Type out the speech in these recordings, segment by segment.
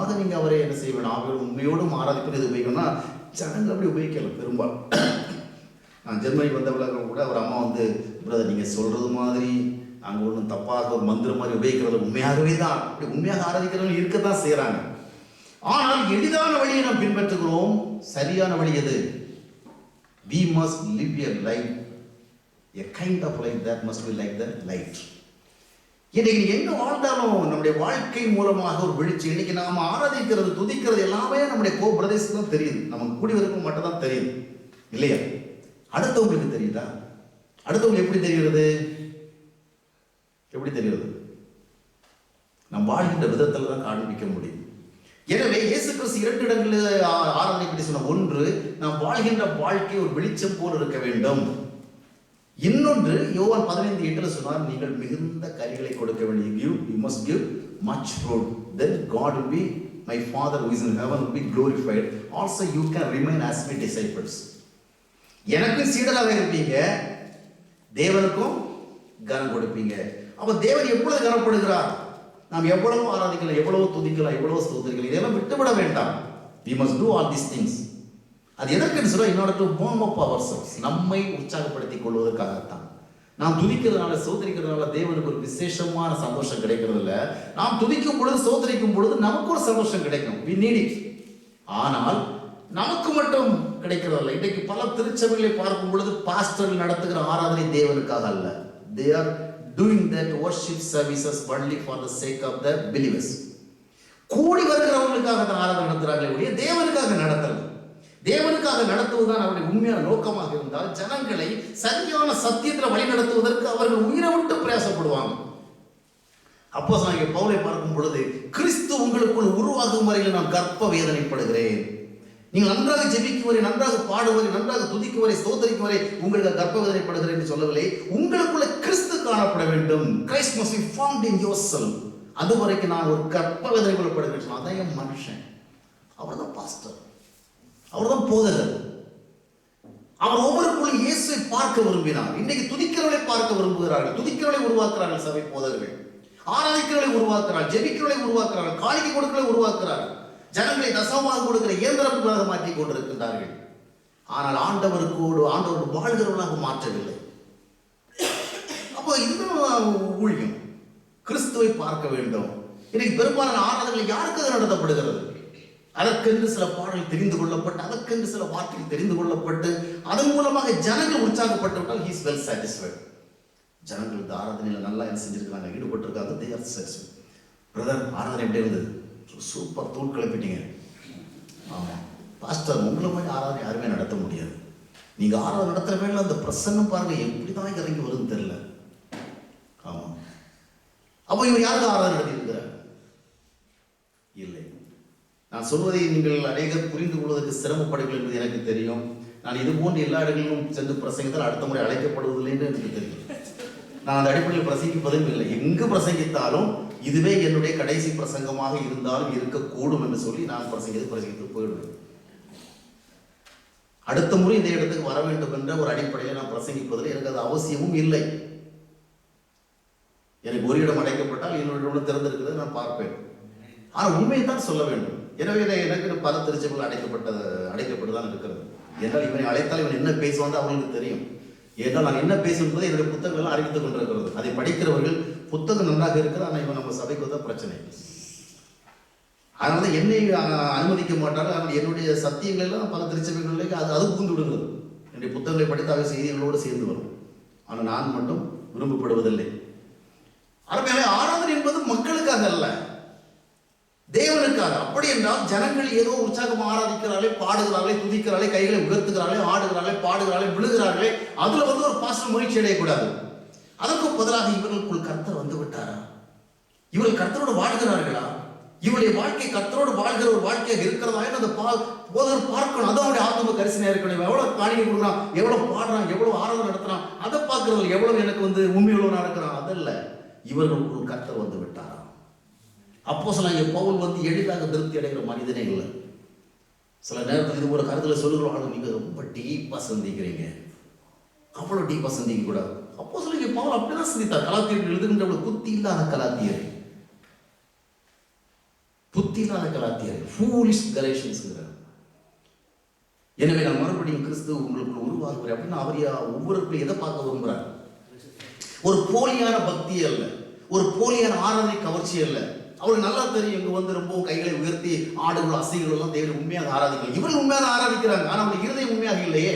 உண்மையாக நீங்கள் அவரை என்ன செய்ய வேணும், ஆவியோடு உண்மையோடும் ஆராதிப்பது இது உபயோகம்னா ஜனங்கள் அப்படி உபயோகிக்கல பெரும்பாலும். நான் ஜெர்மனி வந்தவங்க கூட அவர் அம்மா வந்து, பிரதர் நீங்கள் சொல்கிறது மாதிரி அங்கே ஒன்றும் தப்பாக ஒரு மந்திரம் மாதிரி உபயோகிக்கிறது உண்மையாகவே தான், அப்படி உண்மையாக ஆராதிக்கிறவங்க இருக்கத்தான் செய்கிறாங்க. ஆனால் எளிதான வழியை நாம் பின்பற்றுகிறோம். சரியான வழி எது? We must live a life, a kind of life that must be like the light. இன்னைக்கு எங்க வாழ்ந்தாலும் நம்முடைய வாழ்க்கை மூலமாக ஒரு வெளிச்சி. இன்னைக்கு நாம ஆராதிக்கிறது துதிக்கிறது எல்லாமே நம்முடைய பிரதேசம் தான் தெரியுது, நமக்கு கூடி வரைக்கும் மட்டும் தான் தெரியுது இல்லையா? அடுத்தவங்களுக்கு தெரியுதா? அடுத்தவங்களுக்கு எப்படி தெரிகிறது? எப்படி தெரிகிறது? நம் வாழ்கின்ற விதத்தில் தான் காண்பிக்க முடியும். எனவே இயேசு கிறிஸ்து 2 இடங்களில் ஆராதனை பற்றி சொன்ன, ஒன்று நாம் வாழ்கின்ற வாழ்க்கை ஒரு வெளிச்சம் போல் இருக்க வேண்டும். இன்னொன்று யோவான் 15:8 சொன்னார், நீங்கள் மிகுந்த கனிகளை கொடுக்க வேண்டும். You must give much fruit, then God will be, my Father who is in heaven will be glorified. Also you can remain as my disciples. எனக்கும் சீடராக இருப்பீங்க, தேவனுக்கும் கனம் கொடுப்பீங்க. அப்ப தேவன் எப்பொழுது கனப்படுகிறார்? நாம் எவ்வளவு ஆராதிக்கலாம், எவ்வளவு துதிக்கலாம், எவ்வளவு ஸ்தோத்திரிக்கலாம், இதெல்லாம் விட்டுவிட வேண்டாம். We must do all these things. அது எதற்குன்னு சொல்ல, in order to warm up ourselves, நம்மை உற்சாகப்படுத்திக் கொள்வதற்காகத்தான். நாம் துதிக்கிறதுனால ஸ்தோத்திரிக்கிறதுனால தேவனுக்கு ஒரு விசேஷமான சந்தோஷம் கிடைக்கிறது இல்லை. நாம் துதிக்கும் பொழுது ஸ்தோத்திரிக்கும் பொழுது நமக்கு ஒரு சந்தோஷம் கிடைக்கும். we need it. ஆனால் நமக்கு மட்டும் கிடைக்கிறதில்லை. இன்றைக்கு பல திருச்சபைகளை பார்க்கும் பொழுது பாஸ்டர்கள் நடத்துகிற ஆராதனை தேவனுக்காக அல்ல. they are doing that worship services only for the sake of the believers. கூடி வருகிறவர்களுக்காக தான் ஆராதனை நடத்துகிறார்களே ஒழிய தேவனுக்காக நடத்தல. தேவனுக்காக நடத்துவதுதான் அவருடைய உண்மையான நோக்கமாக இருந்தால் ஜனங்களை சரியான சத்தியத்தில் வழி நடத்துவதற்கு அவர்கள் உயிரை விட்டு பிரயாசப்படுவாங்க. அப்போஸ்தலனாகிய பவுலை பார்க்கும் பொழுது, கிறிஸ்து உங்களுக்குள் உருவாகும் வரையில் நான் கர்ப்ப வேதனைப்படுகிறேன். நீங்கள் நன்றாக ஜெபிக்கும் வரை, நன்றாக பாடும் வரை, நன்றாக துதிக்கும் வரை, ஸ்தோத்திரிக்கும் வரை உங்களுக்கு கர்ப்ப வேதனைப்படுகிறேன் என்று சொல்லவில்லை. உங்களுக்குள்ள கிறிஸ்து காணப்பட வேண்டும். Christ must be formed in yourself. அது வரைக்கும் நான் ஒரு கர்ப்ப வேதனை கொள்ளப்படுகிறேன். அதான் என் மனுஷன். அவர் தான் பாஸ்டர், அவர் தான் போதகர். அவர் ஒவ்வொருக்குள்ள இயேசுவை பார்க்க விரும்பினார். இன்றைக்கு துதிக்கிறவர்களை பார்க்க விரும்புகிறார்கள். துதிக்கிறவர்களை உருவாக்குறார்கள் சபை போதகர்கள். ஆராதிக்கிறவர்களை உருவாக்குறார்கள், ஜெபிக்கிறவர்களை உருவாக்குறார்கள், காணிக்கை கொடுக்கிறவர்களை உருவாக்குறார்கள். ஜனங்களை தசமமாக கொடுக்கிற இயந்திரங்களாக மாற்றிக் கொண்டிருக்கின்றார்கள். ஆனால் ஆண்டவருக்கு வாழ்கிறவர்களாக மாற்றவில்லை. அப்போ இதுதான் ஊழியம். கிறிஸ்துவை பார்க்க வேண்டும். இன்னைக்கு பெரும்பாலான ஆராதனைகள் யாருக்காக நடத்தப்படுகிறது? அதற்கென்று சில பாடல்கள் தெரிந்து கொள்ளப்பட்டு, அதற்கென்று சில வார்த்தைகள் தெரிந்து கொள்ளப்பட்டு, அதன் மூலமாக ஜனங்கள் உற்சாகப்பட்டு விட்டால் he is well satisfied. ஜனங்கள் இந்த ஆராதனையில் நல்லா என்ன செஞ்சிருக்காங்க, ஈடுபட்டிருக்காங்க, they are satisfied. பிரதர் ஆராதனை எப்படி இருந்தது? சூப்பர், தூள் கிளப்பிட்டீங்க. ஆமாம் பாஸ்டர், உங்களை மாதிரி ஆராதனை யாருமே நடத்த முடியாது. நீங்கள் ஆராதனை நடத்துகிற வேலை அந்த பிரசன்னம் பாருங்கள் எப்படி தான் இறங்கி வருதுன்னு தெரியல. ஆமாம், அப்போ இவர் யாருக்கு ஆராதனை நடத்தியிருக்கிறார்? இல்லை. நான் சொல்வதை நீங்கள் அநேகர் புரிந்து கொள்வதற்கு சிரமப்படுங்கள் என்பது எனக்கு தெரியும். நான் இது போன்ற எல்லா இடங்களிலும் சென்று பிரசங்கித்தால் அடுத்த முறை அழைக்கப்படுவதில்லை என்று எனக்கு தெரியும். நான் அந்த அடிப்படையில் பிரசங்கிப்பதும் இல்லை. எங்கு பிரசங்கித்தாலும் இதுவே என்னுடைய கடைசி பிரசங்கமாக இருந்தாலும் இருக்கக்கூடும் என்று சொல்லி நான் பிரசங்கித்து போயிடுவேன். அடுத்த முறை இந்த இடத்துக்கு வர வேண்டும் என்ற ஒரு அடிப்படையில் நான் பிரசங்கிப்பதில் எனக்கு அது அவசியமும் இல்லை. எனக்கு ஒரு இடம் அடைக்கப்பட்டால் இன்னொரு இடம் திறந்திருக்கிறது நான் பார்ப்பேன். ஆனால் உண்மையை தான் சொல்ல வேண்டும். எனவே எனக்கு பல திருச்சபைகள் அடைக்கப்பட்டு தான் இருக்கிறது. என்றால் இவனை அழைத்தால் இவன் என்ன பேசுவான் அவர்களுக்கு தெரியும். ஏன்னால் நான் என்ன பேசுவது என்னுடைய புத்தகங்கள் அறிவித்துக் கொண்டிருக்கிறது. அதை படிக்கிறவர்கள் புத்தகம் நன்றாக இருக்கிறது, ஆனால் இவன் நம்ம சபைக்கு வந்தால் பிரச்சனை. அதனால என்னை அனுமதிக்க மாட்டார்கள். ஆனால் என்னுடைய சத்தியங்கள் எல்லாம் பல திருச்சபைகளில் அது புகுந்து விடுகிறது. என்னுடைய புத்தகங்களை படித்தாக செய்திகளோடு சேர்ந்து வரும். ஆனால் நான் மட்டும் விரும்பப்படுவதில்லை. அருமையான ஆராதனை என்பது மக்களுக்காக அல்ல, தேவனுக்காக. அப்படி என்றால் ஜனங்கள் ஏதோ உற்சாகம் ஆராதிக்கிறார்களே, பாடுகிறார்களே, துதிக்கிறார்களே, கைகளை உயர்த்துகிறார்களே, ஆடுகிறார்களே, பாடுகிறார்களே, விழுகிறார்களே, அதுல ஒரு பாஸ்டர் மகிழ்ச்சி அடையக்கூடாது. அதற்கு பதிலாக இவர்களுக்குள் கர்த்தர் வந்து விட்டாரா? இவர்கள் கர்த்தரோடு வாழ்கிறார்களா? இவருடைய வாழ்க்கை கர்த்தரோடு வாழ்கிற ஒரு வாழ்க்கையாக இருக்கிறதா என்று அந்த போதகர் பார்க்கணும். அதான் அவருடைய ஆத்ம கரிசனையா இருக்கணும். எவ்வளவு காணிக்கை கொடுக்குறான், எவ்வளவு பாடுறான், எவ்வளவு ஆராதனை நடத்துறான், அதை பார்க்கறது எவ்வளவு எனக்கு உண்மையுள்ளவனா இருக்கிறான் அதல்ல. இவர்களுக்குள் கர்த்தர் வந்து விட்டாரா? அப்போஸ்தலனாகிய பவுல் எளிதாக திருப்தி அடைகிற மனிதனே இல்லை. சில நேரத்தில் இது ஒரு கருத்தில் சொல்லுகிறோம், நீங்க ரொம்ப டீப்பா சிந்திக்கிறீங்க. அவ்வளவு டீப்பா சிந்திக்க கூடாது. அப்போஸ்தலனாகிய பவுல் அப்படிதான் சிந்தித்தார். கலாத்தியர்கள் எழுதுகின்ற குத்தி இல்லாத கலாத்தியர். புத்தி இல்லாத கலாத்தியர், ஃபூலிஷ் கலேஷியன்ஸ்ங்கிறார். எனவே நான் மறுபடியும் கிறிஸ்து உங்களுக்கு உருவாக்குறேன் அப்படின்னு அவர் ஒவ்வொருக்கும் எதை பார்க்க விரும்புகிறார்? ஒரு போலியான பக்தி அல்ல, ஒரு போலியான ஆராதனை கவர்ச்சி அல்ல. அவருக்கு நல்லா தெரியும், இங்க வந்து ரொம்ப கைகளை உயர்த்தி ஆடுகள் அசைகள் எல்லாம் தேவனை உண்மையாக ஆராதிக்கலாம். இவர்கள் உண்மையாக ஆராதிக்கிறாங்க, ஆனால் அவருடைய இருதயம் உண்மையாக இல்லையே,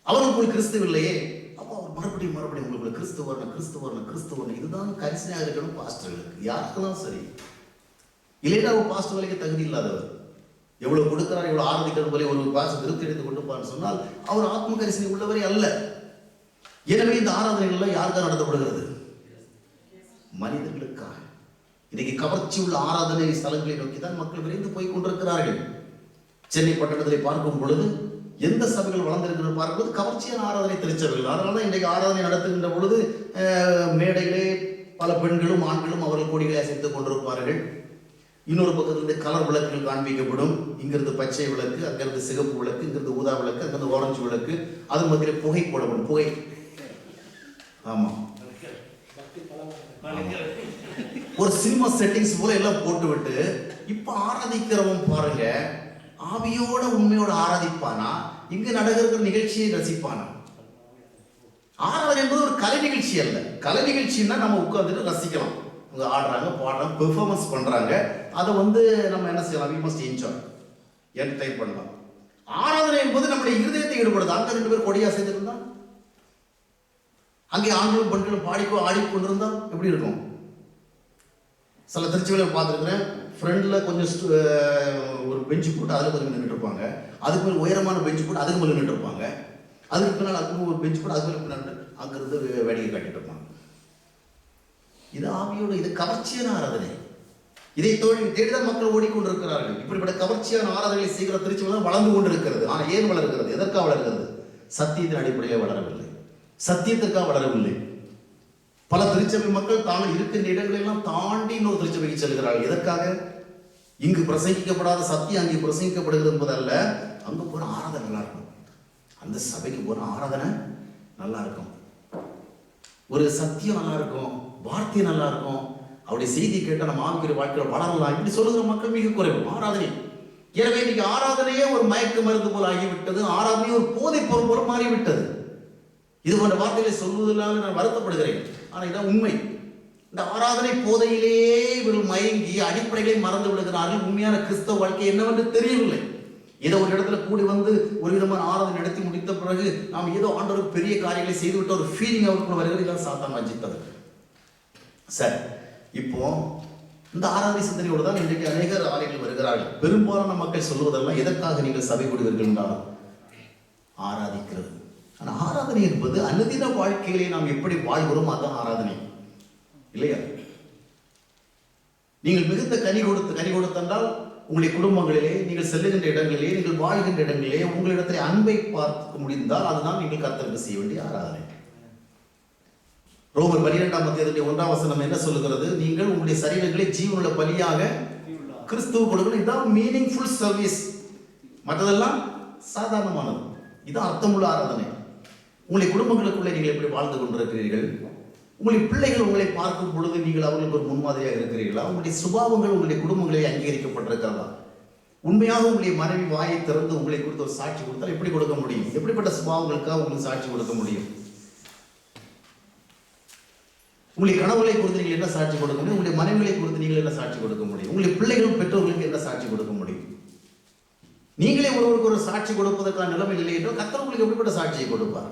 அவர்களுக்குள் கிறிஸ்து இல்லையே. அப்போ அவர் மறுபடியும் உங்களுக்கு கிறிஸ்து வரணும், கிறிஸ்து வரணும், கிறிஸ்து வரணும். இதுதான் கரிசனையாக இருக்கணும் பாஸ்டர்களுக்கு, யாருக்கெல்லாம் சரி. இல்லைன்னா அவர் பாஸ்டர் வேலைக்கு தகுதி இல்லாதவர். எவ்வளவு கொடுக்கிறார், எவ்வளவு ஆராதிக்கிறது போல ஒரு பாஸ்டர் திருப்தி எடுத்து கொண்டு சொன்னால் அவர் ஆத்ம கரிசனை உள்ளவரே அல்ல. எனவே இந்த ஆராதனைகள் யாருக்காக நடத்தப்படுகிறது? மனிதர்களுக்காக. இன்னைக்கு கவர்ச்சி உள்ள ஆராதனை ஸ்தலங்களை நோக்கி தான் மக்கள் விரைந்து போய் கொண்டிருக்கிறார்கள். சென்னை பட்டணத்தில் பார்க்கும் பொழுது எந்த சபைகள் வளர்ந்திருக்கிறது பார்க்கும்போது கவர்ச்சியான ஆராதனை திருச்சபைகள். அதனாலதான் இன்றைக்கு ஆராதனை நடத்துகின்ற பொழுது மேடைகளே பல பெண்களும் ஆண்களும் அவர்கள் கொடிகளை அசைத்துக் கொண்டிருப்பார்கள். இன்னொரு பக்கத்திலிருந்து கலர் விளக்குகள் காண்பிக்கப்படும். இங்கிருந்து பச்சை விளக்கு, அங்கிருந்து சிகப்பு விளக்கு, இங்கிருந்து ஊதா விளக்கு, அங்கிருந்து ஆரஞ்சு விளக்கு, அது மத்தியில் புகை போடப்படும். புகை, ஆமா, ஒரு சினிமா செட்டிங்ஸ் போல எல்லாம் போட்டு விட்டு இப்ப ஆராதிக்கிறவன் பாருங்க, ஆவியோட உண்மையோட ஆராதிப்பானா, இங்க நடக்கிற நிகழ்ச்சியை ரசிப்பானா? ஆராதனை என்பது ஒரு கலை நிகழ்ச்சி அல்ல. கலை நிகழ்ச்சின்னா நம்ம உட்கார்ந்துட்டு ரசிக்கலாம். அவங்க ஆடுறாங்க, பாடுறாங்க, பெர்ஃபார்மன்ஸ் பண்றாங்க, அதை வந்து நம்ம என்ன செய்யலாம்? we must enjoy, என்டர்டைன் பண்ணலாம். ஆராதனை என்பது நம்முடைய இருதயத்தை ஈடுபடுது. அங்க 2 பேர் கொடியா சேர்ந்துருந்தா, அங்கே ஆண்களும் பெண்களும் பாடிக்கோ ஆடிக்கொண்டிருந்தா எப்படி இருக்கும்? சில திருச்சியில் பார்த்துருக்கிறேன், ஃப்ரெண்டில் கொஞ்சம் ஒரு பெஞ்சு போட்டு அதில் கொஞ்சம் நின்றுட்டு இருப்பாங்க, அதுக்கு மேலே உயரமான பெஞ்சு போட்டு அதுக்கு மேலே நின்றுட்டு இருப்பாங்க, அதுக்கு பின்னால் அதுக்கு ஒரு பெஞ்சு போட்டு அதுக்கு மேலே பின்னாடி அங்கிருந்து வேடிக்கை காட்டிட்டு இருப்பாங்க. இது ஆவியோட, இது கவர்ச்சியான ஆராதனை. இதை தேடிதான் மக்கள் ஓடிக்கொண்டிருக்கிறார்கள். இப்படிப்பட்ட கவர்ச்சியான ஆராதனைகளை சீக்கிரம் திருச்சி வளர்ந்து கொண்டிருக்கிறது. ஆனால் ஏன் வளர்கிறது? எதற்காக வளர்கிறது? சத்தியத்தின் அடிப்படையில் வளரவில்லை, சத்தியத்திற்காக வளரவில்லை. பல திருச்சபை மக்கள் தாங்கள் இருக்கின்ற இடங்களெல்லாம் தாண்டி இன்னொரு திருச்சபைக்கு செல்கிறார்கள். எதற்காக? இங்கு பிரசங்கிக்கப்படாத சத்தியம் அங்கே பிரசங்கிக்கப்படுகிறது என்பதல்ல, அங்கு போன ஆராதனை நல்லா இருக்கும், அந்த சபைக்கு போன ஆராதனை நல்லா இருக்கும், ஒரு சத்தியம் நல்லா இருக்கும், வார்த்தை நல்லா இருக்கும், அவருடைய செய்தி கேட்டால் நம்ம ஆவிக்குரிய வாழ்க்கையில் வளரலாம், இப்படி சொல்லுகிற மக்கள் மிக குறைவு. ஆராதனை, எனவே இன்னைக்கு ஆராதனையே ஒரு மயக்க மருந்து போல் ஆகிவிட்டது. ஆராதனையே ஒரு போதை பொருள் போல மாறிவிட்டது. இது போன்ற வார்த்தைகளை சொல்வதனால நான் வருத்தப்படுகிறேன். ஆனால் இதான் உண்மை. இந்த ஆராதனை போதையிலேயே இவர்கள் மயங்கி அடிப்படைகளை மறந்து விடுகிறார்கள். உண்மையான கிறிஸ்தவ வாழ்க்கை என்னவென்று தெரியவில்லை. ஏதோ ஒரு இடத்துல கூடி வந்து ஒரு விதமான ஆராதனை நடத்தி முடித்த பிறகு நாம் ஏதோ ஆண்டவருக்கு பெரிய காரியங்களை செய்துவிட்ட ஒரு ஃபீலிங் அவருக்குள்ள வருகிறது. இதான் சாத்தான் வஞ்சித்தது. சரி, இப்போ இந்த ஆராதனை சிந்தனையோடு தான் இன்றைக்கு அநேகர் ஆலயங்கள் வருகிறார்கள். பெரும்பாலான மக்கள் சொல்வதெல்லாம் எதற்காக நீங்கள் சபை கூடுவீர்கள் என்றால் ஆராதிக்கிறது. ஆனால் ஆராதனை என்பது அனுதின வாழ்க்கையிலே நாம் எப்படி வாழ்கிறோம், அதுதான் ஆராதனை இல்லையா? நீங்கள் மிகுந்த கனி கொடுத்தென்றால் உங்களுடைய குடும்பங்களிலே, நீங்கள் செல்லுகின்ற இடங்களிலே, நீங்கள் வாழ்கின்ற இடங்களிலே உங்களிடத்தில் அன்பை பார்க்க முடிந்தால் அதுதான் நீங்கள் கர்த்தருக்கு செய்ய வேண்டிய ஆராதனை. ரோமர் 12ஆம் அத்தியாயத்தின் 1ஆம் வசனம் என்ன சொல்லுகிறது? நீங்கள் உங்களுடைய சரீரங்களை ஜீவனுள்ள பலியாக கிறிஸ்துவ கொடுக்கணும். இதுதான் மீனிங்ஃபுல் சர்வீஸ். மற்றதெல்லாம் சாதாரணமானது. இதுதான் அர்த்தமுள்ள ஆராதனை. உங்களுடைய குடும்பங்களுக்குள்ளே நீங்கள் எப்படி வாழ்ந்து கொண்டிருக்கிறீர்கள்? உங்களுடைய பிள்ளைகள் உங்களை பார்க்கும் பொழுது நீங்கள் அவர்களுக்கு ஒரு முன்மாதிரியாக இருக்கிறீர்களா? உங்களுடைய சுபாவங்கள் உங்களுடைய குடும்பங்களை அங்கீகரிக்கப்பட்டிருக்கிறதா? உண்மையாக உங்களுடைய மனைவி வாயை திறந்து உங்களை குறித்து ஒரு சாட்சி கொடுத்தால் எப்படி கொடுக்க முடியும்? எப்படிப்பட்ட சுபாவங்களுக்காக உங்களுக்கு சாட்சி கொடுக்க முடியும்? உங்களுடைய கணவர்களை குறித்து நீங்கள் என்ன சாட்சி கொடுக்க முடியும்? உங்களுடைய மனைவிகளை குறித்து நீங்கள் என்ன சாட்சி கொடுக்க முடியும்? உங்களுடைய பிள்ளைகள் பெற்றோர்களுக்கு என்ன சாட்சி கொடுக்க முடியும்? நீங்களே ஒருவருக்கு ஒரு சாட்சி கொடுப்பதற்கான நிலைமை இல்லை என்றால் கர்த்தர் உங்களுக்கு எப்படிப்பட்ட சாட்சியை கொடுப்பார்?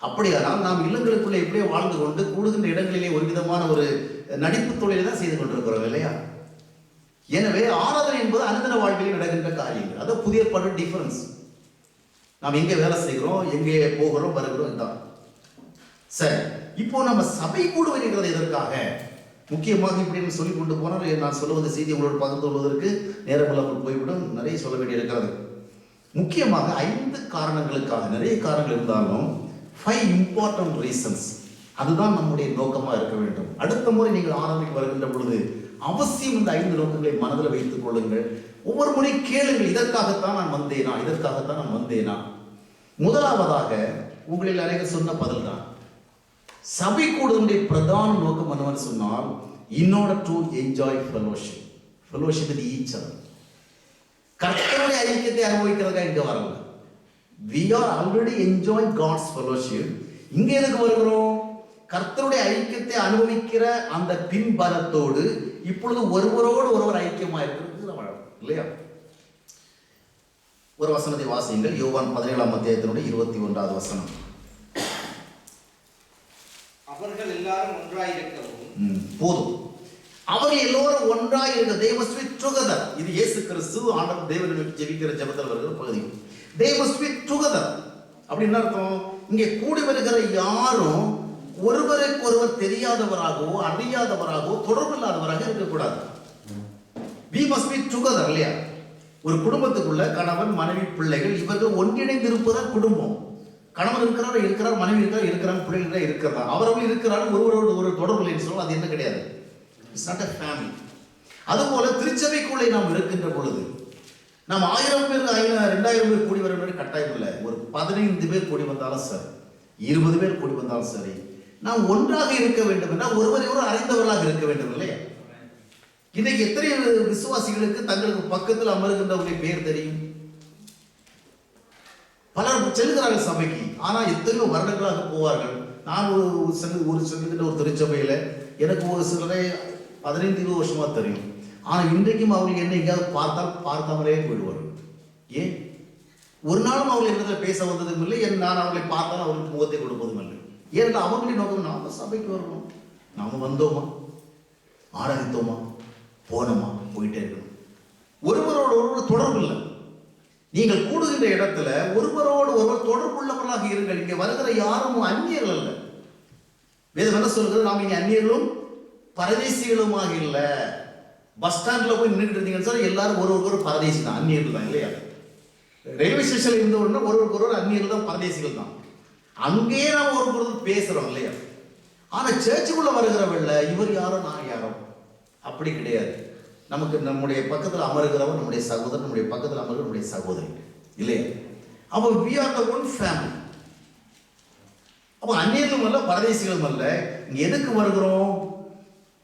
அப்படியானால் நாம் இல்லங்களுக்குள்ளே எப்படியே வாழ்ந்து கொண்டு கூடுகின்ற இடங்களிலே ஒரு விதமான ஒரு நடிப்பு தொழிலை தான் செய்து கொண்டிருக்கிறோம் இல்லையா? எனவே ஆராதனை என்பது அனுதின வாழ்க்கையில் நடக்கின்ற காரியங்கள். அதான் புதிய ஏற்பாடு டிஃபரன்ஸ். நாம் எங்கே வேலை செய்கிறோம், எங்கே போகிறோம், வருகிறோம், இதுதான். சரி, இப்போ நம்ம சபை கூடுவது எதற்காக? முக்கியமாக இப்படி சொல்லிக் கொண்டு போனால் நான் சொல்லுவது செய்தி உங்களோடு பகிர்ந்து கொள்வதற்கு நேரம் இல்லாமல் போய்விடும். நிறைய சொல்ல வேண்டி இருக்கிறது. முக்கியமாக 5 காரணங்களுக்காக, நிறைய காரணங்கள் இருந்தாலும் 5 இம்பார்ட்டன்ட் ரீசன்ஸ், அதுதான் நம்முடைய நோக்கமாக இருக்க வேண்டும். அடுத்த முறை நீங்கள் ஆராதனைக்கு வருகின்ற பொழுது அவசியம் இந்த 5 நோக்கங்களை மனதில் வைத்துக் கொள்ளுங்கள். ஒவ்வொரு முறை கேளுங்கள், இதற்காகத்தான் நான் வந்தேனா, இதற்காகத்தான் நான் வந்தேனா. முதலாவதாக உங்களில் அனைவரும் சொன்ன பதில் தான், சபை கூடுதலுடைய பிரதான நோக்கம் என்னவென்று சொன்னால், in order to enjoy fellowship. fellowship with each other. கர்த்தருடைய ஐக்கியத்தை அனுபவிக்கிறதுக்காக இங்க வரல. We are already enjoying God's fellowship. இங்க எதுக்கு வருகிறோம்? கர்த்தருடைய ஐக்கியத்தை அனுபவிக்கிற அந்த பின்பலத்தோடு இப்பொழுது ஒருவரோடு ஒருவர் ஐக்கியமா இருக்கிறது இல்லையா? ஒரு வசனத்தை வாசியுங்கள். யோவான் 17ஆம் அத்தியாயத்தினுடைய 21வது வசனம். அவர்கள் எல்லாரும் ஒன்றாயிருக்கவும். போதும். அவர்கள் எல்லோரும் ஒன்றாயிருக்க. they must be together. இது இயேசு கிறிஸ்து ஆண்டவர் தேவனுக்கு ஜெபிக்கிற ஜெபத்தில் வருகிற பகுதி. they must be together. அப்படி என்ன அர்த்தம்? இங்கே கூடி வருகிற யாரும் ஒருவருக்கு ஒருவர் தெரியாதவராகவோ அறியாதவராகவோ தொடர்பு இல்லாதவராக இருக்கக்கூடாது. we must be together இல்லையா? ஒரு குடும்பத்துக்குள்ள கணவன் மனைவி பிள்ளைகள் இவர்கள் ஒன்றிணைந்து இருப்பதுதான் குடும்பம். கணவன் இருக்கிறார், மனைவி இருக்கிறாங்க, பிள்ளைகள் இருக்கிறதா, அவர்கள் இருக்கிறார்கள், ஒருவரோடு ஒரு தொடர்பு இல்லைன்னு சொல்லுவோம். அது என்ன கிடையாது? It's not a family. அதுபோல திருச்சபைக்குள்ளே நாம் இருக்கின்ற பொழுது நாம் 1000 பேர் 2000 பேர் கூடி வர வேண்டிய கட்டாயம் இல்லை. ஒரு 15 பேர் கூடி வந்தாலும் சரி, 20 பேர் கூடி வந்தாலும் சரி, நாம் ஒன்றாக இருக்க வேண்டும் என்றால் ஒருவரை ஒரு அறிந்தவர்களாக இருக்க வேண்டும் இல்லையா? இன்னைக்கு எத்தனை விசுவாசிகளுக்கு தங்களுக்கு பக்கத்தில் அமர்கின்றவருடைய பேர் தெரியும்? பலர் செல்கிறார்கள் சபைக்கு, ஆனால் எத்தனையோ வருடங்களாக போவார்கள். நான் செல்கின்ற ஒரு திருச்சபையில் எனக்கு ஒரு சிலரை 15-20 வருஷமா தெரியும். ஆனால் இன்றைக்கும் அவர்கள் என்ன எங்கேயாவது பார்க்காமலே போயிடுவார்கள். ஏன்? ஒரு நாளும் அவர்கள் என்னிடத்தில் பேச வந்ததும் இல்லை, நான் அவர்களை பார்த்தாலும் அவர்களுக்கு முகத்தை கொடுப்பதும் இல்லை. ஏனென்றால் அவர்களுடைய நோக்கம் நாம சபைக்கு வரணும், நாம வந்தோமா, ஆராதித்தோமா, போனோமா, போயிட்டே இருக்கணும். ஒருவரோடு ஒருவர் தொடர்பு இல்லை. நீங்கள் கூடுகின்ற இடத்துல ஒருவரோடு ஒருவர் தொடர்புள்ளவர்களாக இருங்கள். இங்கே வருகிற யாரும் அந்நியர்கள் அல்ல. வேதம் என்ன சொல்கிறது? நாம் இங்கே அந்நியர்களும் பரதேசிகளுமாக இல்லை. பஸ் ஸ்டாண்ட்ல போய் நின்றுட்டு இருந்தீங்கன்னு சார் எல்லாரும் ஒருவருக்கு பரதேசி தான், அந்நியர்கள் தான் இல்லையா? ரயில்வே ஸ்டேஷன்ல இருந்தவொன்னா ஒருவருக்கு ஒருவர் அந்நியர்கள் தான், பரதேசிகள் தான். அங்கேயே நாம் ஒருவருக்கு பேசுறோம் இல்லையா? ஆனா சர்ச்சுக்குள்ள வருகிறவர்கள இவர் யாரோ நான் யாரோ அப்படி கிடையாது. நமக்கு நம்முடைய பக்கத்தில் அமருகிறவன் நம்முடைய சகோதரன், நம்முடைய பக்கத்தில் அமருகிற நம்முடைய சகோதரி இல்லையா? அப்போ we are the one family. அப்போ அந்நியர்களும் அல்ல, பரதேசிகளும் அல்ல. இங்க எதுக்கு வருகிறோம்?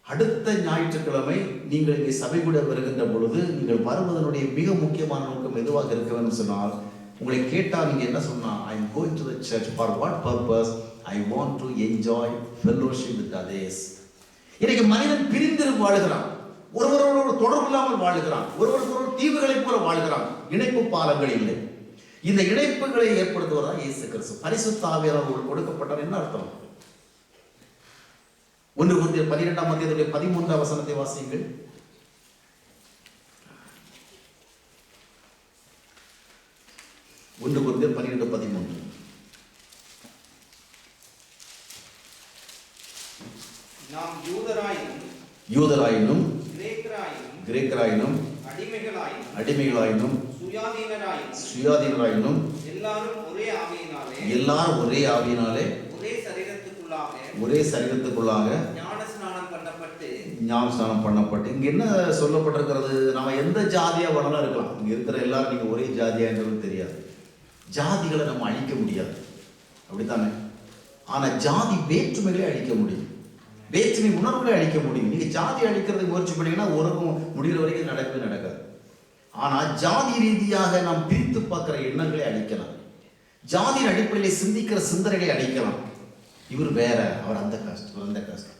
அடுத்த ஞாயிற்றுக்கிழமை நீங்கள் இங்கே சபை கூட வருகின்ற பொழுது நீங்கள் வருவதனுடைய மிக முக்கியமான நோக்கம் எதுவாக இருக்க வேண்டும் சொன்னால், உங்களை கேட்டால் நீங்க என்ன சொன்னா, I am going to the church for what purpose? I want to enjoy fellowship with others. இன்னைக்கு மனிதன் பிரிந்து வாழ்கிறான், ஒருவரோடு தொடர்பு இல்லாமல் வாழ்கிறான், ஒருவருக்கு தீவுகளைப் போல வாழ்கிறான். இணைப்பு பாலங்கள் இல்லை. இந்த இணைப்புகளை ஏற்படுத்துவதா இயேசு கிறிஸ்து. பரிசுத்த ஆவியானவர் கொடுக்கப்பட்டார். என்ன அர்த்தம்? 1 கொரிந்தியர் 12ஆம் அத்தியாயத்திலே 13ஆம் வசனத்தை வாசியுங்கள். 1 கொரிந்தியர் 12:13. நாம் யூதராயினும் கிரேக்கராயினும் அடிமைகளாயினும் சுயாதீனராயினும் எல்லாரும் ஒரே ஆவியினாலே ஒரே சரீரத்துக்குள்ளாக ஞானஸ்நானம் பண்ணப்பட்டு. இங்க என்ன சொல்லப்பட்டிருக்கிறது? நாம எந்த ஜாதியா வேணாலும் இருக்கலாம். இங்க இருக்கிற எல்லாரும் நீங்க ஒரே ஜாதியா என்றது தெரியாது. ஜாதிகளை நம்ம அழிக்க முடியாது, அப்படித்தானே? ஆனா ஜாதி வேற்றுமைகளை அழிக்க முடியும், வேற்றுமை உணர்வுகளை அழிக்க முடியும். நீங்க ஜாதி அழிக்கிறதுக்கு முயற்சி பண்ணீங்கன்னா ஒருக்கும் முடிகிற வரைக்கும் நடக்காது. ஆனா ஜாதி ரீதியாக நாம் பிரித்து பார்க்கிற எண்ணங்களை அழிக்கலாம், ஜாதியின் அடிப்படையில் சிந்திக்கிற சிந்தனைகளை அழிக்கலாம். இவர் வேற, அவர் அந்த காஸ்ட், அந்த காஸ்ட்.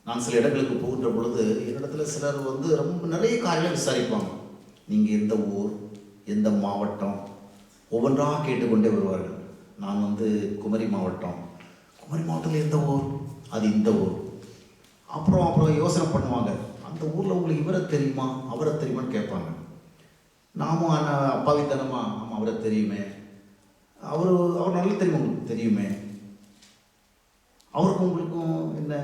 நான் சில இடங்களுக்கு போகின்ற பொழுது என்னிடத்துல சிலர் ரொம்ப நிறைய காரியங்களை விசாரிப்பாங்க. நீங்க எந்த ஊர், எந்த மாவட்டம், ஒவ்வொன்றாக கேட்டுக்கொண்டே வருவார்கள். நான் குமரி மாவட்டம். குமரி மாவட்டத்தில் எந்த ஊர்? அது இந்த ஊர். அப்புறம் யோசனை பண்ணுவாங்க, அந்த ஊரில் உங்களுக்கு இவரை தெரியுமா, அவரை தெரியுமான்னு கேட்பாங்க. நாமும் அப்பாவித்தனமா, ஆமாம் அவரை தெரியுமே, அவர் நல்லா தெரியுமா, உங்களுக்கு தெரியுமே, அவருக்கும் உங்களுக்கும் என்ன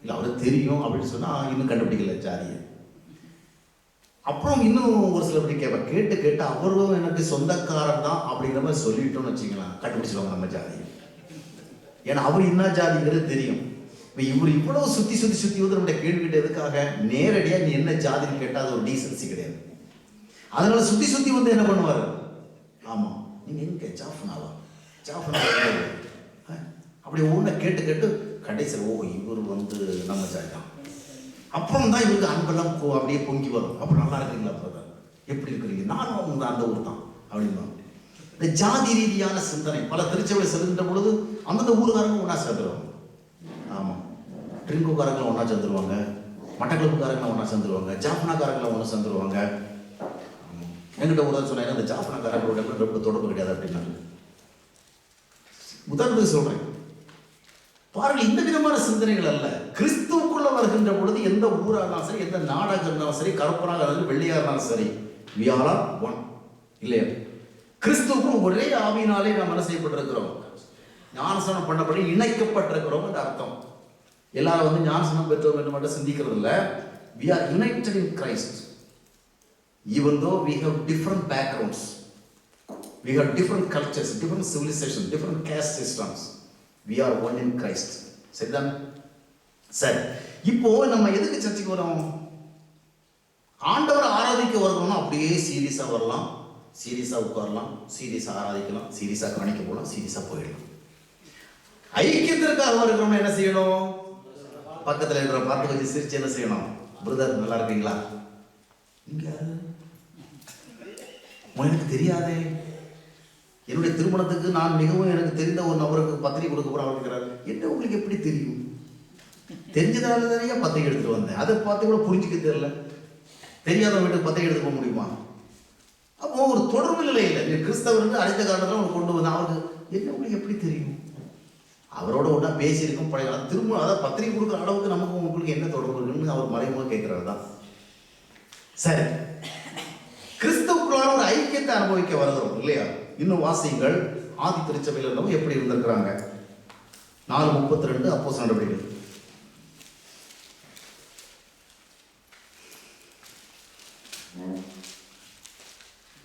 இல்லை, அவருக்கு தெரியும் அப்படின்னு சொன்னால் இன்னும் கண்டுபிடிக்கல ஜாதியை. அப்புறம் இன்னும் ஒரு சில படி கேட்டு அவரும் எனக்கு சொந்தக்காரன் தான் அப்படிங்கிற மாதிரி சொல்லிட்டோம்னு வச்சுக்கலாம், கண்டுபிடிச்சிடுவாங்க நம்ம ஜாதியை. ஏன்னா அவர் என்ன ஜாதிங்கிறது தெரியும். இப்போ இவர் இவ்வளவு சுற்றி நம்முடைய கேள்விக்கிட்ட எதுக்காக? நேரடியாக நீ என்ன ஜாதின்னு கேட்டால் அது ஒரு டீசன்சி கிடையாது. அதனால சுற்றி என்ன பண்ணுவார்? ஆமாம் நீங்கள் எங்கே ஜாஃப்னாவா அப்படி ஒன்றை கேட்டு கடைசியில் ஓ இவர் நம்ம ஜாதி தான். அப்புறம் தான் இவருக்கு அன்பெல்லாம் அப்படியே பொங்கி வரும். அப்புறம் நல்லா இருக்கிறீங்களா பிரதர், எப்படி இருக்கிறீங்க, நானும் அந்த ஊர் தான் அப்படின்னா. இந்த ஜாதி ரீதியான சிந்தனை பல திருச்சபையை செல்கின்ற பொழுது அந்தந்த ஊருக்காரங்க ஒன்றா சேர்ந்துருவாங்க. ஆமாம், ட்ரிங்கோக்காரங்களை ஒன்றா சேர்ந்துருவாங்க, மட்டக்களப்புக்காரங்களை ஒன்றா சேர்ந்துருவாங்க, ஜாஃபனாக்காரங்களை ஒன்றா சேர்ந்துருவாங்க. என்கிட்ட ஒரு சொன்னாங்க, அந்த ஜாஃபனாக்காரங்களோட ரொம்ப தொடர்பு கிடையாது அப்படின்னாங்க. உதாரணத்துக்கு சொல்றேன் பாருங்கள், இந்த விதமான சிந்தனைகள் அல்ல. கிறிஸ்துவுக்குள்ள வருகின்ற பொழுது எந்த ஊராக இருந்தாலும் சரி, எந்த நாடாக இருந்தாலும் சரி, கருப்பனாக இருந்தாலும் வெள்ளையாக இருந்தாலும் சரி, we all are one. இல்லையா? கிறிஸ்துவுக்குள் ஒரே ஆவியினாலே நாம் என்ன செய்யப்பட்டிருக்கிறோம், ஞானஸ்நானம் பண்ணபடி இணைக்கப்பட்டிருக்கிறோம் என்று அர்த்தம். எல்லாரும் வந்து ஞானஸ்நானம் பெற்றோம் என்று மட்டும் சிந்திக்கிறது இல்லை. we are united in Christ even though we have different backgrounds, we have different cultures, different civilizations, different caste systems. We are one in Christ. சரிதான்? சரி, இப்போ நம்ம எதுக்கு சர்ச்சைக்கு வரோம்? ஆண்டவரை ஆராதிக்க வரணும்னா அப்படியே சீரியஸா வரலாம், சீரியஸா உட்காரலாம், சீரியஸா ஆராதிக்கலாம், சீரியஸா கவனிக்க போகலாம், சீரியஸா போயிடலாம். ஐக்கியத்திற்காக இருக்கிறோம்னா என்ன செய்யணும்? பக்கத்தில் இருக்கிற பார்த்து வச்சு சிரிச்சு என்ன செய்யணும்? பிரதர் நல்லா இருக்கீங்களா? இங்க எனக்கு தெரியாதே, என்னுடைய திருமணத்துக்கு நான் மிகவும் எனக்கு தெரிந்த ஒரு நபருக்கு பத்திரிகை கொடுக்க போறேன். அவர் கேட்கிறார், என்ன உங்களுக்கு எப்படி தெரியும்? தெரிஞ்சதால தானே பத்திரிகை எடுத்துட்டு வந்தேன். அதை பார்த்து கூட புரிஞ்சுக்க தெரியல. தெரியாத வீட்டுக்கு பத்திரிகை எடுத்து போக முடியுமா? அப்போ ஒரு தொடர்பு நிலை இல்லை. நீ கிறிஸ்தவருக்கு அழைத்த காலத்தில் அவர் கொண்டு வந்தேன். அவருக்கு என்ன உங்களுக்கு எப்படி தெரியும்? அவரோட ஒன்றா பேசியிருக்கோம், பழைய திரும்ப அதாவது பத்திரிகை கொடுக்குற அளவுக்கு நமக்கு உங்களுக்கு என்ன தொடர்பு இருக்குன்னு அவர் மறைமுகமாக கேட்கிறாரு தான். சரி, கிறிஸ்துவுக்குள்ளான ஒரு ஐக்கியத்தை அனுபவிக்க வருகிறோம் இல்லையா? இன்னும் வாசியுங்கள், ஆதி திருச்சபையில் இருந்தவங்க எப்படி இருந்திருக்கிறாங்க. 4:32 அப்போஸ்தலர் நடவடிக்கைகள்.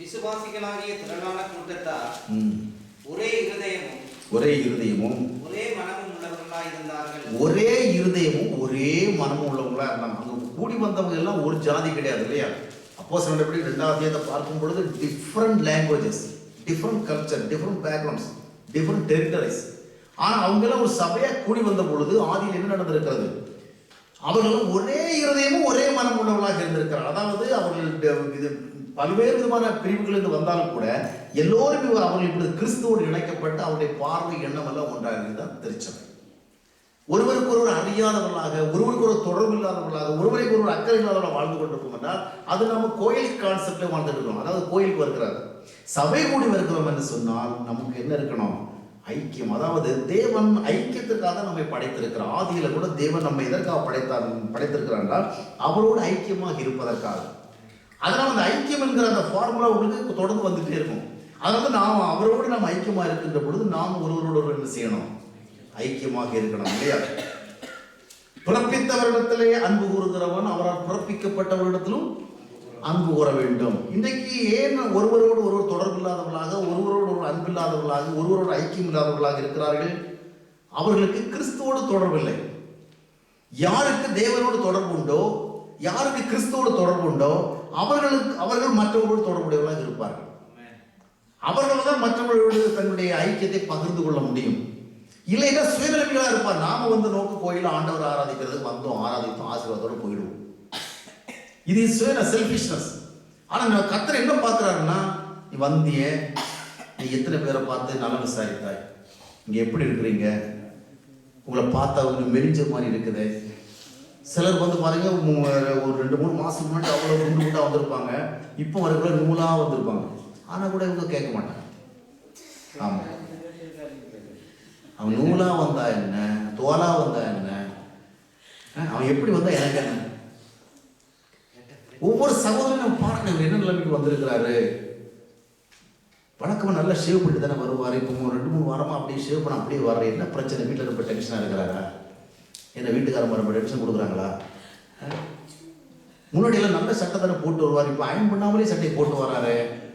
விசுவாசிகளாகிய திரளான கூட்டத்தார் ஒரே இருதயமும் ஒரே மனமும் உள்ளவர்களாக இருந்தார்கள். ஒரே இருதயமும் ஒரே மனமும் உள்ளவங்களா இருந்தாங்க. அங்க கூடி வந்தவங்க எல்லாம் ஒரு ஜாதி கிடையாது இல்லையா? அப்போஸ்தலர் நடவடிக்கைகள் 2ஆம் அத்தியாயத்தை பார்க்கும் பொழுது different languages, different culture, different backgrounds, different territories. ஆனால் அவங்கெல்லாம் ஒரு சபையாக கூடி வந்த பொழுது ஆதியில் என்ன நடந்திருக்கிறது? அவர்களும் ஒரே இருதயமும் ஒரே மனம் உள்ளவர்களாக இருந்திருக்கிறார். அதாவது அவர்கள் இது பல்வேறு விதமான பிரிவுகளிலிருந்து வந்தாலும் கூட எல்லோரும் அவர்கள் இப்படி கிறிஸ்துவோடு இணைக்கப்பட்டு அவருடைய பார்வை எண்ணம் எல்லாம் ஒன்றாக இருந்தால் திருச்சபை. ஒருவருக்கு ஒருவர் அறியாதவர்களாக, ஒருவருக்கு ஒரு தொடர்பு இல்லாதவர்களாக, ஒருவருக்கு ஒரு அக்கறை இல்லாதவர்களாக வாழ்ந்து கொண்டிருப்போம் என்றால் அது நம்ம கோயில் கான்செப்ட்ல வாழ்ந்துட்டு இருக்கோம். அதாவது கோயிலுக்கு வருகிறார், சபை கூடி வருகிறோம் என்று சொன்னால் நமக்கு என்ன இருக்கணும்? ஐக்கியம். அதாவது தேவன் ஐக்கியத்திற்காக நம்மை படைத்திருக்கிறார். ஆதியில கூட தேவன் நம்ம எதற்காக படைத்திருக்கிறார் என்றால் அவரோடு ஐக்கியமாக இருப்பதற்காக. அதனால அந்த ஐக்கியம் என்கிற அந்த ஃபார்முலா உங்களுக்கு தொடர்ந்து வந்துட்டே இருக்கும். அதாவது நாம் அவரோடு நாம் ஐக்கியமா இருக்கின்ற பொழுது நாம் ஒருவரோடு என்ன செய்யணும்? ஐக்கியமாக இருக்கணும் இல்லையா? பிறப்பித்தவரிடத்திலே அன்பு கூறுகிறவன் அவரால் பிறப்பிக்கப்பட்டவரிடத்திலும் அன்பு கூற வேண்டும். இன்றைக்கு ஏன் ஒருவரோடு ஒருவர் தொடர்பு இல்லாதவர்களாக, ஒருவரோடு ஒரு அன்பு இல்லாதவர்களாக, ஒருவரோடு ஐக்கியம் இல்லாதவர்களாக இருக்கிறார்கள்? அவர்களுக்கு கிறிஸ்துவோடு தொடர்பு இல்லை. யாருக்கு தேவனோடு தொடர்பு உண்டோ, யாருக்கு கிறிஸ்துவோடு தொடர்பு உண்டோ அவர்கள் மற்றவர்களோடு தொடர்புடையவர்களாக இருப்பார்கள். அவர்கள் தான் மற்றவர்களோடு தன்னுடைய ஐக்கியத்தை பகிர்ந்து கொள்ள முடியும். இல்லைன்னா சுயநலமிகளாக இருப்பார். நாம வந்து நோக்கு கோயில ஆண்டவர் ஆராதிக்கிறதுக்கு வந்தோம், ஆராதித்தோம், ஆசீர்வாதத்தோடு போயிடுவோம். இது செல்ஃபிஷ்னஸ். ஆனா கர்த்தர் என்ன பார்க்கிறாருன்னா, நீ வந்திய, நீ எத்தனை பேரை பார்த்து நல்லா விசாரித்தாய், இங்க எப்படி இருக்கிறீங்க, உங்களை பார்த்தா அவங்க மெலிஞ்ச மாதிரி இருக்குது. சிலர் வந்து பாருங்க ஒரு 2-3 மாசத்துக்கு முன்னாடி அவ்வளோ குண்டு குண்டா வந்திருப்பாங்க, இப்போ வரைக்குள்ள நூலா வந்திருப்பாங்க. ஆனா கூட இவங்க கேட்க மாட்டாங்க. ஆமா, அவன் நூலா வந்தா என்ன, தோலா வந்தா என்ன, அவன் எப்படி வந்தா எனக்கு என்ன. ஒவ்வொரு சகோதரனும் பாருங்க என்ன நிலைமைக்கு வந்திருக்கிறாரு. வழக்கமாக நல்லா ஷேவ் பண்ணி தானே வருவார். இப்போ 2-3 வாரமாக அப்படியே ஷேவ் பண்ண அப்படியே வர்ற. என்ன பிரச்சனை? வீட்டில் ரொம்ப டென்ஷனாக இருக்கிறாரா? என்ன வீட்டுக்காரங்க ரொம்ப டென்ஷன் கொடுக்குறாங்களா? முன்னாடி எல்லாம் நல்ல சட்டை தானே போட்டு வருவார், இப்போ அயன் பண்ணாமலே சட்டையை போட்டு வராரு.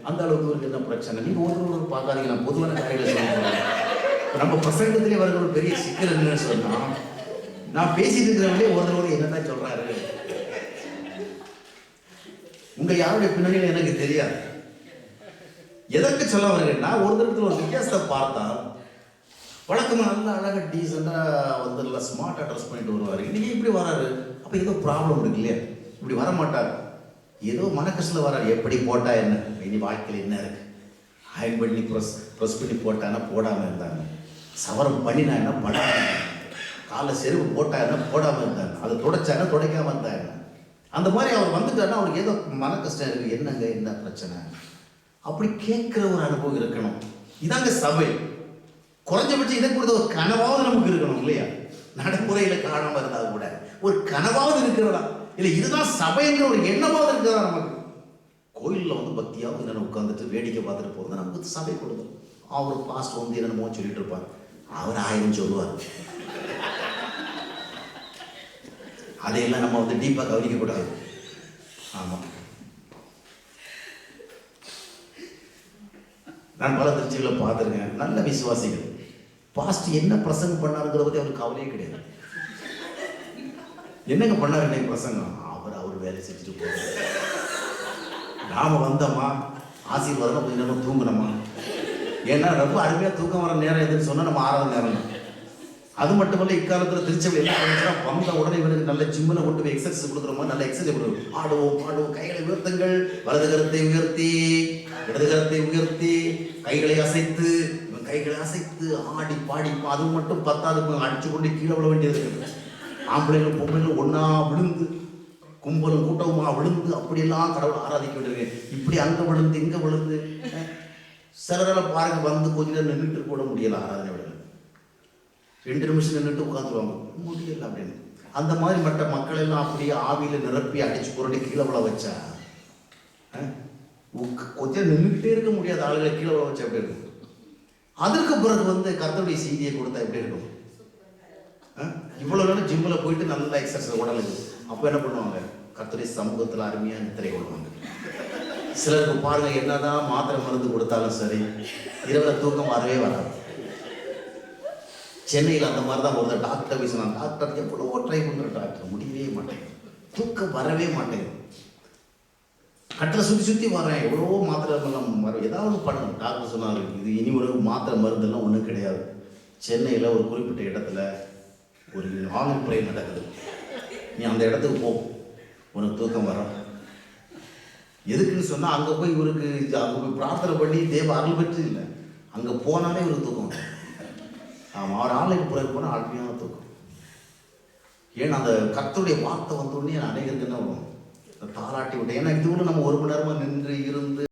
அந்த அளவுக்கு ஒரு என்ன பிரச்சனை? நீங்கள் ஒருத்தர் பார்க்காதீங்க, நான் பொதுவான காரியங்களை சொல்லுவேன். நம்ம பிரசங்கத்திலே வருகிற ஒரு பெரிய சிக்கல் என்னன்னு சொன்னால், நான் பேசிட்டு இருக்கிறவங்களே ஒருத்தர் என்னதான் சொல்றாரு. உங்க யாருடைய பின்னணியில் எனக்கு தெரியாது. எதற்கு சொல்ல வருகிறேன்னா, ஒரு இடத்துல ஒரு வித்தியாசத்தை பார்த்தா வழக்கமாக நல்லா அழகாக டீசெண்டாக வந்து நல்லா ஸ்மார்ட்டாக ட்ரெஸ் பண்ணிட்டு வருவார். இன்றைக்கி இப்படி வராரு. அப்போ ஏதோ ப்ராப்ளம் இருக்கு இல்லையா? இப்படி வரமாட்டார். ஏதோ மனக்கஷ்டத்தில் வராரு. எப்படி போட்டால் என்ன, இனி வாழ்க்கையில் என்ன இருக்குது, அயன் பண்ணி ப்ரெஸ் பண்ணி போட்டானா போடாமல் இருந்தாங்க, சவரம் பண்ணினா என்ன பண்ணாமல், காலை செருப்பு போட்டா என்ன போடாமல் இருந்தாங்க, அதை துடைச்சாங்க துடைக்காமல் இருந்தாங்க. அந்த மாதிரி அவர் வந்துட்டாருன்னா அவருக்கு ஏதோ மன கஷ்டம் இருக்குது, என்னங்க என்ன பிரச்சனை, அப்படி கேட்குற ஒரு அனுபவம் இருக்கணும். இதாங்க சபை. குறைஞ்சபட்சம் இதை கொடுத்த ஒரு கனவாவது நமக்கு இருக்கணும் இல்லையா? நடைமுறையில் காணாமல் இருந்தால் கூட ஒரு கனவாவது இருக்கிறதா இல்லை, இதுதான் சபைங்கிற ஒரு எண்ணமாவது இருக்கிறதா நமக்கு. கோயிலில் வந்து பக்தியாவது என்னென்ன உட்காந்துட்டு வேடிக்கை பார்த்துட்டு போகிறது நமக்கு சபை கொடுக்கும். அவர் பாஸ்ட் வந்து என்னென்னமோ சொல்லிட்டு இருப்பார், அவர் 1000 சொல்லுவார். அதையெல்லாம் நம்ம வந்து டீப்பாக கவனிக்கக்கூடாது. ஆமாம், நான் பல திருச்சிகளை பார்த்துருக்கேன். நல்ல விசுவாசிகள் பாஸ்ட் என்ன பிரசங்கம் பண்ணாருங்கிறத பற்றி அவருக்கு கவலையே கிடையாது. என்னங்க பண்ணாரு இன்னைக்கு பிரசங்கம், அவர் வேலை செஞ்சுட்டு போகிறார். நாம வந்தோமா ஆசீர்வாதம் கொஞ்சம் நேரம் தூங்கணுமா. ஏன்னா ரொம்ப அருமையாக தூக்கம் வர நேரம் எதுன்னு சொன்னால் நம்ம 6வது நேரம் தான். அது மட்டுமல்ல, இக்காலத்தில் திருச்சபை என்ன ஆரம்பிச்சுன்னா வந்த உடனே இவருக்கு நல்ல ஜிம்மில் கொண்டு போய் எக்ஸசைஸ் கொடுக்குறோமா, நல்ல எக்ஸசைஸ் கொடுக்குறோம். ஆடுவோம் பாடுவோம், கைகளை உயர்த்துங்கள், வலது கரத்தை உயர்த்தி இடது கரத்தை உயர்த்தி கைகளை அசைத்து, இவன் கைகளை அசைத்து ஆடி பாடி, அது மட்டும் 10வது அடிச்சு கொண்டு கீழே விழ வேண்டியது. ஆம்பளைகளும் பொம்பளைகளும் ஒன்றா விழுந்து, கும்பலும் கூட்டவுமா விழுந்து, அப்படியெல்லாம் கடவுளை ஆராதிக்க வேண்டியிருக்கு. இப்படி அங்கே விழுந்து இங்கே விழுந்து, சிலரெல்லாம் பாருங்க வந்து கொஞ்ச நேரம் நின்றுட்டு கூட முடியல, ஆராதனை விட 2 நிமிஷம் நின்றுட்டு உட்காந்துருவாங்க, முடியல அப்படின்னு. அந்த மாதிரி மற்ற மக்கள் எல்லாம் அப்படியே ஆவியில் நிரப்பி அடிச்சு புரட்டி கீழே விழ வச்சா, கொஞ்சம் நின்றுக்கிட்டே இருக்க முடியாத ஆளுகளை கீழே விழ வச்சா எப்படி இருக்கும்? அதற்கு பிறகு வந்து கர்த்தருடைய செய்தியை கொடுத்தா எப்படி இருக்கும்? இவ்வளோ நேரம் ஜிம்மில் போயிட்டு நல்லா எக்ஸசைஸ் உடலுக்கு, அப்போ என்ன பண்ணுவாங்க, கர்த்தருடைய சமூகத்தில் அருமையாக நித்திரை கொள்வாங்க. சிலருக்கு பாருங்க, என்னதான் மாத்திரை மருந்து கொடுத்தாலும் சரி, இரவுல தூக்கம் வரவே வராது. சென்னையில் அந்த மாதிரி தான் ஒரு டாக்டர் போய் சொன்னாங்க, டாக்டர் எவ்வளவோ ட்ரை பண்ணுற டாக்டர், முடியவே மாட்டேங்குது, தூக்கம் வரவே மாட்டேங்குது, கட்டில் சுற்றி வரேன், எவ்வளவோ மாத்திரை எல்லாம் வர, ஏதாவது பண்ணணும். டாக்டர் சொன்னார், இது இனி ஒரு மாத்திரை மருந்தெல்லாம் ஒன்றும் கிடையாது. சென்னையில் ஒரு குறிப்பிட்ட இடத்துல ஒரு ஆன்லைன் ப்ரே நடக்குது, நீ அந்த இடத்துக்கு போ, உனக்கு தூக்கம் வரும். எதுக்குன்னு சொன்னால், அங்கே போய் இவருக்கு அங்கே போய் பிரார்த்தனை பண்ணி தேவ அருள் பெற்று இல்லை, அங்கே போனாலே இவருக்கு தூக்கம் வரும். ஆமாம், அவர் ஆன்லைன் ப்ரே போனால் ஆழ்மையான தூக்கம். ஏன்னா அந்த கர்த்தருடைய வார்த்தை வந்தோடனே அநேகருக்கு என்ன வரும், தாளாட்டி விட்டேன். ஏன்னா இதுவும் நம்ம 1 மணி நேரமாக நின்று இருந்து